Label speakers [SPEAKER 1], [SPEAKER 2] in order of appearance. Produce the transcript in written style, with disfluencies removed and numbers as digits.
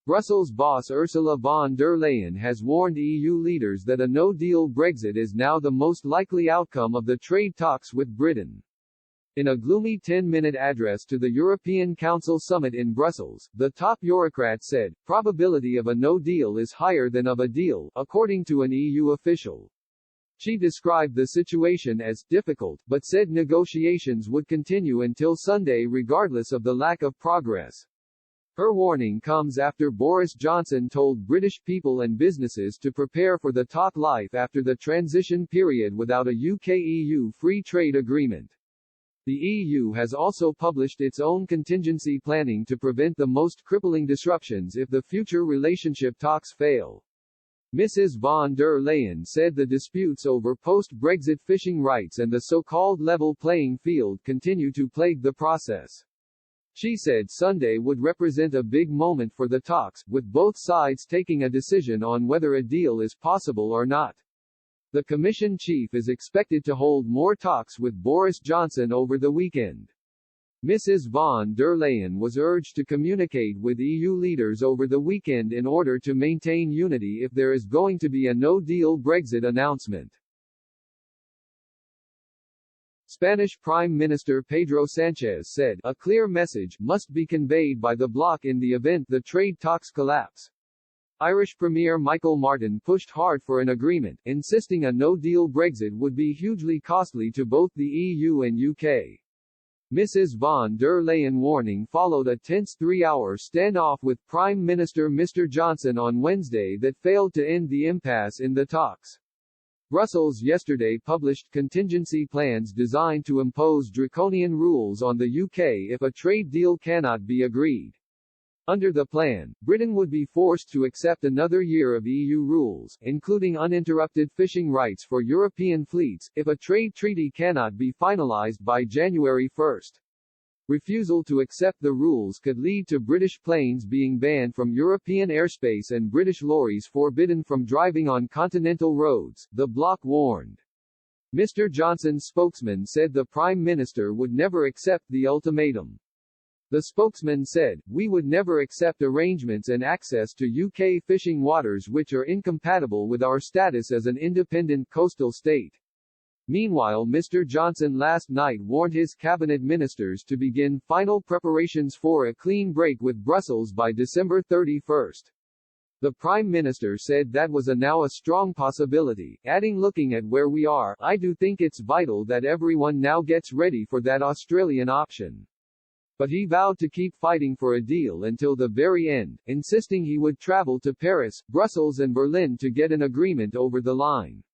[SPEAKER 1] Brussels boss Ursula von der Leyen has warned EU leaders that a no-deal Brexit is now the most likely outcome of the trade talks with Britain. In a gloomy 10-minute address to the European Council summit in Brussels, the top Eurocrat said, probability of a no-deal is higher than of a deal, according to an EU official. She described the situation as difficult, but said negotiations would continue until Sunday regardless of the lack of progress. Her warning comes after Boris Johnson told British people and businesses to prepare for the talk life after the transition period without a UK-EU free trade agreement. The EU has also published its own contingency planning to prevent the most crippling disruptions if the future relationship talks fail. Mrs. von der Leyen said the disputes over post-Brexit fishing rights and the so-called level playing field continue to plague the process. She said Sunday would represent a big moment for the talks, with both sides taking a decision on whether a deal is possible or not. The Commission chief is expected to hold more talks with Boris Johnson over the weekend. Mrs. von der Leyen was urged to communicate with EU leaders over the weekend in order to maintain unity if there is going to be a no-deal Brexit announcement. Spanish Prime Minister Pedro Sánchez said, a clear message must be conveyed by the bloc in the event the trade talks collapse. Irish Premier Michael Martin pushed hard for an agreement, insisting a no-deal Brexit would be hugely costly to both the EU and UK. Mrs. von der Leyen warning followed a tense 3-hour standoff with Prime Minister Mr. Johnson on Wednesday that failed to end the impasse in the talks. Brussels yesterday published contingency plans designed to impose draconian rules on the UK if a trade deal cannot be agreed. Under the plan, Britain would be forced to accept another year of EU rules, including uninterrupted fishing rights for European fleets, if a trade treaty cannot be finalised by January 1. Refusal to accept the rules could lead to British planes being banned from European airspace and British lorries forbidden from driving on continental roads, the bloc warned. Mr. Johnson's spokesman said the Prime Minister would never accept the ultimatum. The spokesman said, we would never accept arrangements and access to UK fishing waters which are incompatible with our status as an independent coastal state. Meanwhile, Mr. Johnson last night warned his cabinet ministers to begin final preparations for a clean break with Brussels by December 31. The Prime Minister said that was now a strong possibility, adding, looking at where we are, I do think it's vital that everyone now gets ready for that Australian option. But he vowed to keep fighting for a deal until the very end, insisting he would travel to Paris, Brussels and Berlin to get an agreement over the line.